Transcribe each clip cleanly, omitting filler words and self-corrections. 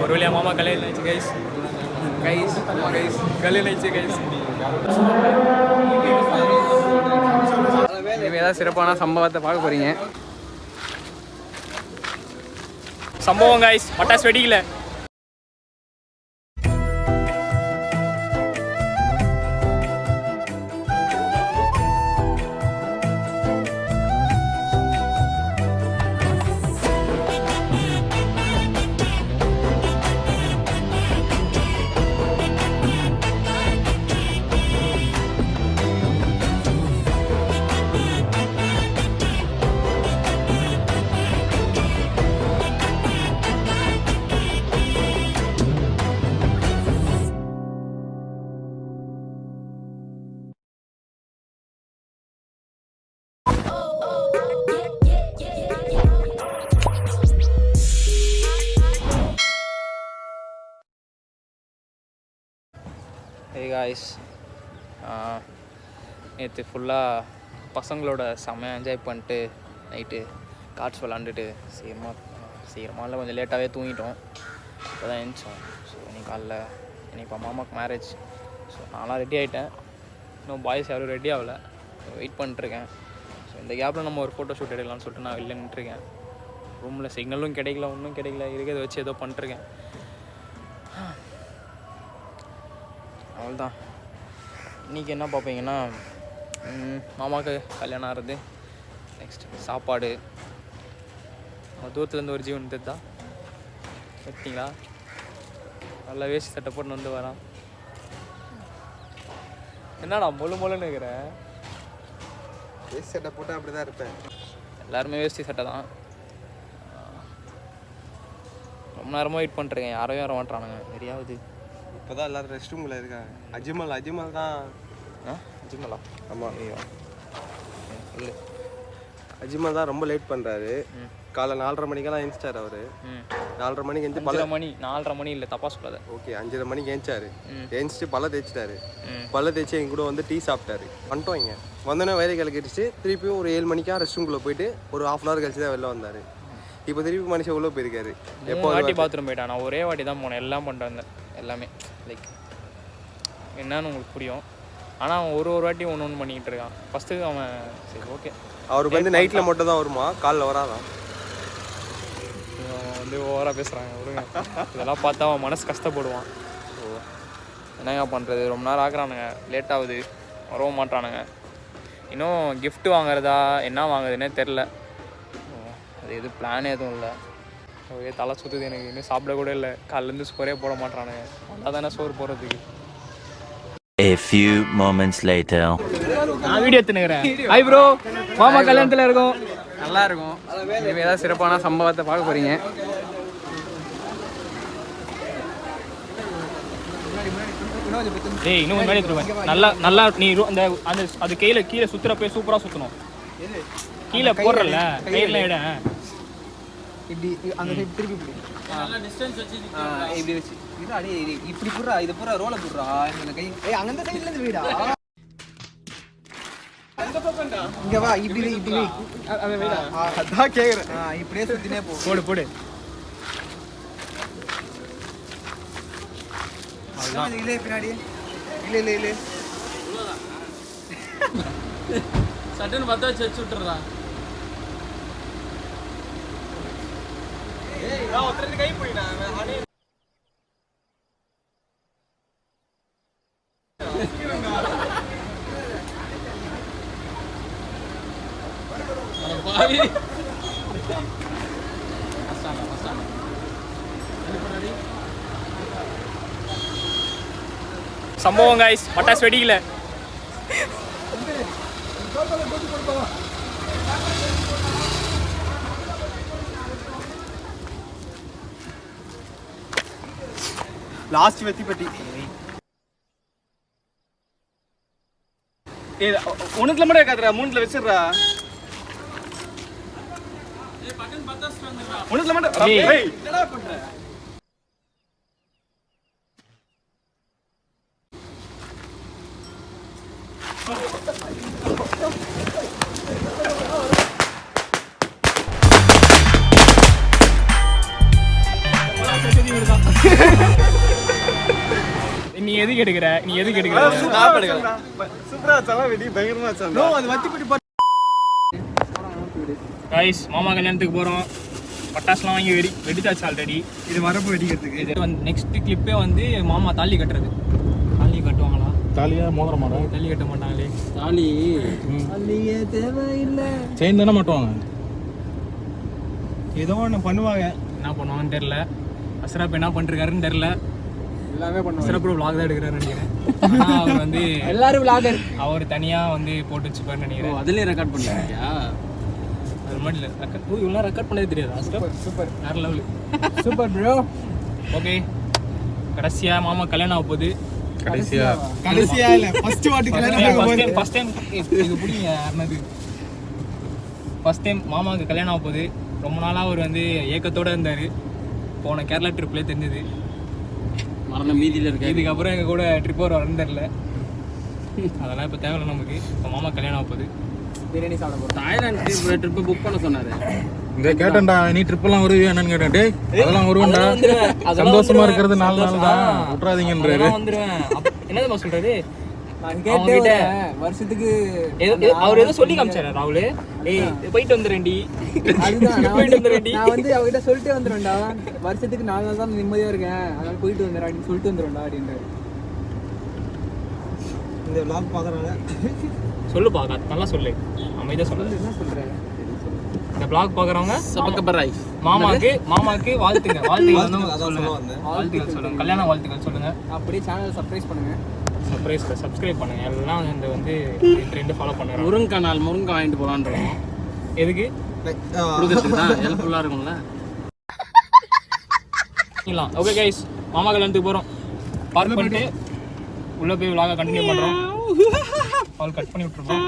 ஒரு வழியாக மாமா கல்யாணம் ஆயிடுச்சு கைஸ். கல்யாணம் ஆயிடுச்சு கைஸ். இனிமேல் ஏதாவது சிறப்பான சம்பவத்தை பார்க்க போகிறீங்க. சம்பவம் கைஸ், பட்டாசு வெடிக்கல. ஹே காய்ஸ், நேற்று ஃபுல்லாக பசங்களோட செம்மையாக என்ஜாய் பண்ணிட்டு நைட்டு கார்ட்ஸ் விளாண்டுட்டு சீக்கிரமாக இல்லை கொஞ்சம் லேட்டாகவே தூங்கிட்டோம். இப்போ தான் எழுந்திரிச்சோம். ஸோ இன்னைக்கு காலைல இப்போ மாமாவுக்கு மேரேஜ். ஸோ நான்லாம் ரெடி ஆகிட்டேன். இன்னும் பாய்ஸ் யாரும் ரெடி ஆகலை. வெயிட் பண்ணிட்டுருக்கேன். ஸோ இந்த கேப்பில் நம்ம ஒரு ஃபோட்டோ ஷூட் எடுக்கலாம்னு சொல்லிட்டு நான் வெளில நின்றுருக்கேன். ரூமில் சிக்னலும் கிடைக்கல, ஒன்றும் கிடைக்கல. இருக்கிறத வச்சு ஏதோ பண்ணிட்டுருக்கேன். அவ்வளோதான். இன்றைக்கி என்ன பார்ப்பீங்கன்னா, மாமாவுக்கு கல்யாணம் ஆகிறது, நெக்ஸ்ட் சாப்பாடு, தூரத்துலேருந்து ஒரு ஜீவன் தெரிதா பார்த்தீங்களா, நல்லா வேஷ்டி சட்டை போட்டு வந்து வரான். என்னடா மொழுன்னு இருக்கிற? வேஷ்டி சட்டை போட்டு அப்படி தான் இருப்பேன். எல்லாருமே வேஷ்டி சட்டை தான். ரொம்ப நேரமாக வெயிட் பண்ணிட்டுருக்கேன். யாரும் யாரும் மாட்டுறானுங்க நிறையாவது. இப்போ தான் எல்லோரும் ரெஸ்ட் ரூமில் இருக்காங்க. அஜ்மல் தான். அஜ்மலா? ஆமாம், இல்லை, அஜ்மல் தான் ரொம்ப லேட் பண்ணுறாரு. காலை 4:30 மணிக்கெல்லாம் எழுந்திரிச்சார் அவர். 4:30 மணிக்கு எழுந்து 4:30 மணி இல்லை, தப்பாக சொல்லாத. ஓகே, 5:30 மணிக்கு எழுந்திச்சாரு. எழுந்திரிச்சிட்டு பல்ல தேய்ச்சிட்டாரு. பல்ல தேய்ச்சி எங்க கூட வந்து டீ சாப்பிட்டாரு. வந்துட்டோம். இங்கே வந்தோடனே வயிறு கிளக்கிடுச்சு. திருப்பியும் ஒரு 7 மணிக்கா ரெஸ்ட் ரூம்குள்ளே போயிட்டு ஒரு 1/2 hour கழிச்சு தான் வெளில வந்தார். இப்போ திருப்பி மனுஷன் உள்ளே போயிருக்காரு. எப்போ வாட்டி பாத்ரூம் போயிட்டான். நான் ஒரே வாட்டி தான் போனேன். எல்லாம் பண்ணிட்டு வந்தேன். எல்லாமே லைக் என்னன்னு உங்களுக்கு புரியும். ஆனால் அவன் ஒரு வாட்டி ஒன்று பண்ணிக்கிட்டு இருக்கான். ஃபஸ்ட்டு அவன் சரி ஓகே, அவருக்கு வந்து நைட்டில் மட்டும் தான் வருமா, காலில் வராதான். வந்து ஓவராக பேசுகிறாங்க. விடுங்க, இதெல்லாம் பார்த்தா அவன் மனசு கஷ்டப்படுவான். ஸோ என்னங்க பண்ணுறது, ரொம்ப நேரம் ஆக்குறானுங்க, லேட் ஆகுது, வரவும் மாட்டானுங்க. இன்னும் கிஃப்ட் வாங்குறதா என்ன வாங்குறதுன்னே தெரில. அது எது பிளானே எதுவும் இல்லை. ஓகே, தலை சுற்றுது எனக்கு. இன்னும் சாப்பிட கூட இல்லை. காலிலேருந்து சோறே போட மாட்டானுங்க. நல்லா தானே சோறு போடுறதுக்கு. A few moments later. நான் வீடியோ எடுத்துனுக்கிறேன். ஹாய் ப்ரோ, மாமா கல்யாணத்தில் இருக்கோம். நல்லா இருக்கும். இனிமேல் ஏதாவது சிறப்பான சம்பவத்தை பார்க்க போகிறீங்க. ஏய், இன்னும் முன்னாடி எடுத்துருவேன். நல்லா நீ அந்த அது கீழே சுற்றுறப்ப சூப்பராக சுற்றணும். கீழே போடுறல கையில் இட இப்படி அந்த சைடு திருப்பி இப்படி நல்லா டிஸ்டன்ஸ் வச்சு இப்படி வச்சு இது அடி இப்படி புறா, இது புறா ரோல புறா இந்த கை. ஏய், அந்த சைடுல இருந்து வீடா, அந்த பக்கம்டா. இங்க வா, இப்படி இப்படி அந்த வீடா. அதான் கேக்குறேன். இப்படியே சுத்தினே போ. போடு. அதான் இல்ல பின்னாடி. இல்ல சட்டன் பத்த வச்சு விட்டுறா. ஏய், நான் ஒருத்தர் கை போயிடா. அவனே பாவி மசாலா சம்பவம் கைஸ், பட்டாசு வெடிக்கல. லாஸ்ட் வெத்தி பட்டி. ஒன்றுத்துல மட்டும் இருக்காதுடா, 3ல வச்சிடுறா. ஒன்றுத்துல மட்டும். என்னடா பண்ற? நீ எதுக்கு எடுக்கிற கைஸ் மாமா கல்யாணத்துக்கு போகிறோம். பட்டாசுலாம் வாங்கி வெடிச்சாச்சு ஆல்ரெடி. இது வரப்போ வெடிக்கிறதுக்கு. இது வந்து நெக்ஸ்ட் கிளிப்பே வந்து மாமா தாலி கட்டுறது. தாலி கட்டுவாங்களா? தாலியா மோதிரமாடா? தாலி கட்ட மாட்டாங்களே. தாலியே தேவையில்லை. செயின் தானே மாட்டுவாங்க. ஏதோ ஒன்று பண்ணுவாங்க. என்ன பண்ணுவாங்கன்னு தெரில. அஸ்ராப் என்ன பண்ணிருக்காருன்னு தெரில. எல்லாமே பண்ணுவாங்க. அஸ்ராப் விளாக் தான் எடுக்கிறாருன்னு நினைக்கிறேன். ஆனால் அவர் வந்து எல்லாரும் விளாகர். அவர் தனியாக வந்து போட்டு வச்சுப்பாருன்னு நினைக்கிறேன். அதுலேயே ரெக்கார்ட் பண்ணுறாங்க. அது மாதிரி இல்லை இவ்வளோ ரெக்கார்ட் பண்ணவே தெரியாது. அஸ்ராப் சூப்பர் வேறு லெவலு. Super bro. ஓகே கடைசியாக மாமா கல்யாணம் ஆக போகுது. கடைசியா இல்ல ஃபர்ஸ்ட் வாட்டி கல்யாணம். ஃபர்ஸ்ட் டைம் இது பிடிங்க யாருனது. ஃபர்ஸ்ட் டைம் மாமாவுக்கு கல்யாணம் ஆக போகுது. ரொம்ப நாளாக அவர் வந்து ஏக்கத்தோடு இருந்தார். போன கேரளா ட்ரிப்லேயே தெரிஞ்சது. மரண மீதியில் இருக்க. இதுக்கப்புறம் எங்கள் கூட ட்ரிப் வரன்னு தெரில. அதெல்லாம் இப்போ தேவையில்லை நமக்கு. இப்போ மாமா கல்யாணம் ஆக போகுது. பிரியாணி சாப்பிட போகிறோம். தாய்லாந்து ட்ரிப்பு புக் பண்ண சொன்னார். இங்கே கேட்டேன்டா, நீ ட்ரிப்பெல்லாம் வருவியா என்னன்னு கேட்டேன். டேய் அதெல்லாம் வருவேன்டா, சந்தோஷமா இருக்கிறது 4 நாள் தான், விட்றாதீங்கன்றாரு. வந்துடுவேன். என்னதுமா சொல்கிறாரு? நான் கேட்டேன் வருஷத்துக்கு. அவர் ஏதோ சொல்லி காமிச்சாரு ராகுல். ஏய் போயிட்டு வந்துடுறேன்டி. அதுதான் போயிட்டு வந்துடுறேன்டி. நான் வந்து அவகிட்ட சொல்லிட்டே வந்துடுவேன்டா, வருஷத்துக்கு 4 நாள் தான் நிம்மதியாக இருக்கேன், அதனால போயிட்டு வந்துடுறேன் அப்படின்னு சொல்லிட்டு வந்துடுவேன்டா அப்படின்றாரு. இந்த விளாக் பார்க்குறாங்க. சொல்லு பாக்க நல்லா சொல்லு, அமைதியாக சொல்லு. என்ன சொல்கிறேன்? இந்த பிளாக் பார்க்குறவங்க சபக்கபராய் மாமாக்கு வாழ்த்துக்கள் சொல்லுங்க. கல்யாண வாழ்த்துக்கள் சொல்லுங்க. அப்படியே சேனலை சர்ப்ரைஸ் பண்ணுங்க. சப்ஸ்கிரைப் பண்ணுங்க. எல்லாம் இந்த வந்து ட்ரெண்ட் ஃபாலோ பண்ணுறோம். முருங்கை வாங்கிட்டு போகலான்றோம். எதுக்கு? கொடுக்கறதுக்கு தான் ஹெல்ப்ஃபுல்லாக இருக்கும்ல. ஓகே கைஸ், மாமா கல்யாணத்துக்கு போகிறோம். பார்க் பண்ணிட்டு உள்ளே போய் விலாக கண்டினியூ பண்ணுறோம். கால் கட் பண்ணி விட்டுருக்கோம்.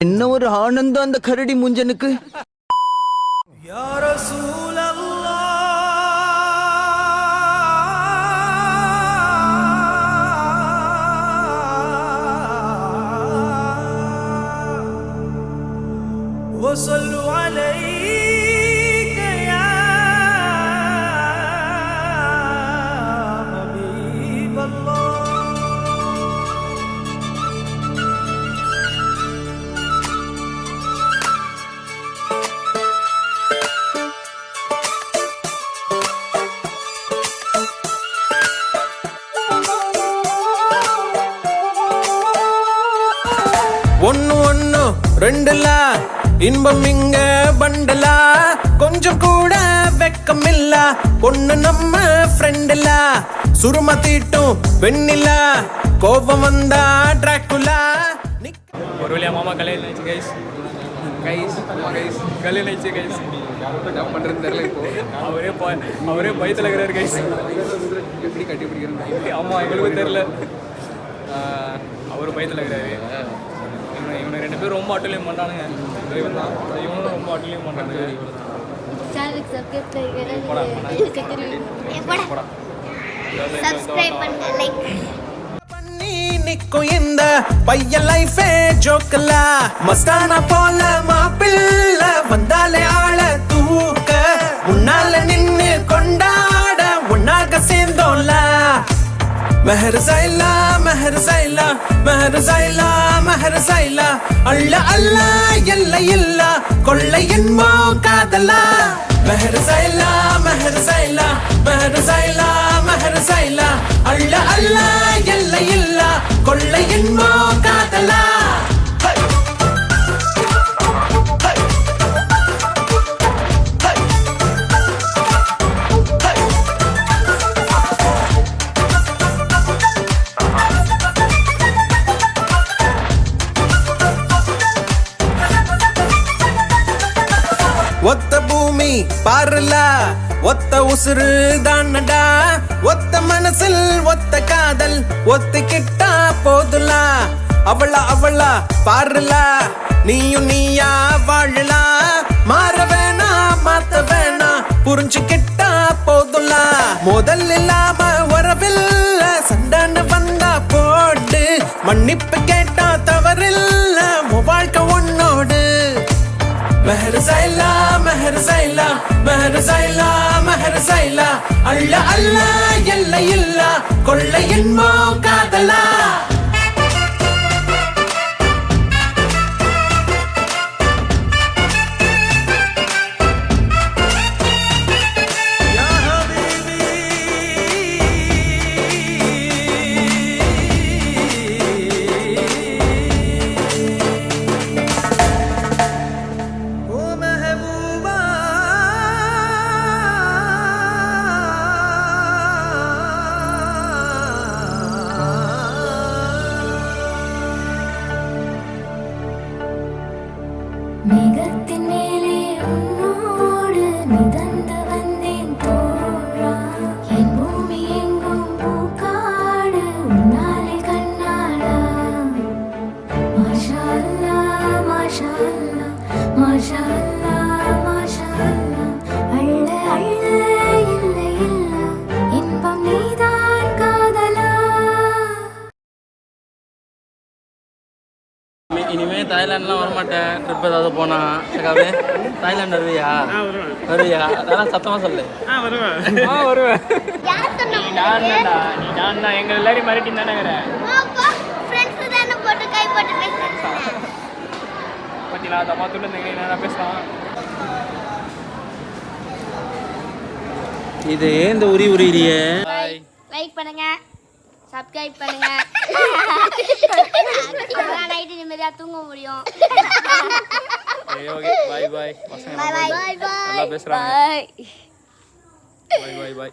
என்ன ஒரு ஆனந்தம் அந்த கரடி முஞ்சனுக்கு. وصلوا عليك يا حبيب الله. ஒன்னு ரெண்டுல இன்பம் இங்க பண்டலா, கொஞ்சம் கூட வெக்கமில்ல, பொண்ணு நம்ம ஃப்ரெண்டுல, சுரும தீட்டும் வெண்ணில, கோபம் வந்தா டிராக்குலா. ஒரு வழியா மாமா கல்யாணம் ஆயிடுச்சு கைஸ். கல்யாணம் ஆயிடுச்சு கைஸ். என்ன பண்ணுறதுன்னு தெரியல. இப்போ அவரே பயத்தில் இருக்கிறாரு கைஸ். எப்படி கட்டி பிடிக்கிறது? ஆமாம் எங்களுக்கும் தெரில. அவர் பயத்தில் இருக்கிறாரு. இவனை 2 பேரும் ரொம்ப அட்டுலியம் பண்ணுறானுங்க. இவன் தான் இவனும் ரொம்ப அட்டுலியம் பண்ணுறாங்க. சப்ஸ்கிரைப் பண்ணுங்க, லைக் பண்ணி நிக்கும் இந்த பையன் லைஃபே ஜோக்கலா, மஸ்தானா போல மாப்பிள்ள வந்தாலே ஆள தூக்க, உன்னால நின்னு கொண்டாட உன்னாக சேர்ந்தோம்ல. மெஹர் சைலா மெஹர் சைலா மெஹர் சைலா மெஹர் சைலா, அல்ல அல்ல எல்லை இல்ல கொள்ளை என்போ காதலா. மெஹர் சைலா மெஹர் சைலா மெஹர் சைலா மெஹர் சைலா, அல்ல அல்ல எல்லை இல்ல கொள்ளை என்போ காதலா. ஒத்த பூமி பாருல, ஒத்த உசுறு தானடா, ஒத்த மனசில் ஒத்த காதல் ஒத்திக்கிட்டா போதுலா. அவளா பாருல, நீயும் நீயா வாழலா, மாற வேணா மாத்த வேணா புரிஞ்சுக்கிட்டா போதுலா. முதல் இல்லாம உறவில்ல, சண்டான வந்தா போடு, மன்னிப்பு கேட்டா தவறில்ல, வாழ்க்கை உன்னோடு. மெஹர் சைலா மெஹர் சைலா மெஹர் சைலா மெஹர் சைலா அள்ள அள்ள எல்லை இல்லா கொள்ளை என்போ காதலா மேகத்தின் மேலே உன்னோடு மிதந்து வந்தேன் தோழா என் பூமி எங்கும் பூக்காடு உன்னாலே கண்ணாடா மாஷா அல்லாஹ் மாஷா அல்லாஹ் மாஷா அல்லாஹ் மாஷா அல்லாஹ் அள்ள அள்ள இல்லை இல்ல இன்பம் நீதான் காதலா. இனிமே தாய்லாண்ட்லாம் வரமாட்டேன். ட்ரிப் ஏதாவது போனா தாய்லாந்து வருவியா? வருவியா? அதெல்லாம் சத்தமா சொல்லு. வருவேன். நான் தான் எங்க எல்லாரையும் மறுட்டி தானே பத்திலா தம்மா துண்டு என்ன பேசலாம். இது இந்த உரியிலேயே லைக் பண்ணுங்க, சப்ஸ்கிரைப் பண்ணுங்க. நைட்டு நிம்மதியா தூங்க முடியும். ஓகே பாய் பாய். பசங்க நல்லா பேசுறாங்க. பாய் பாய் பாய்.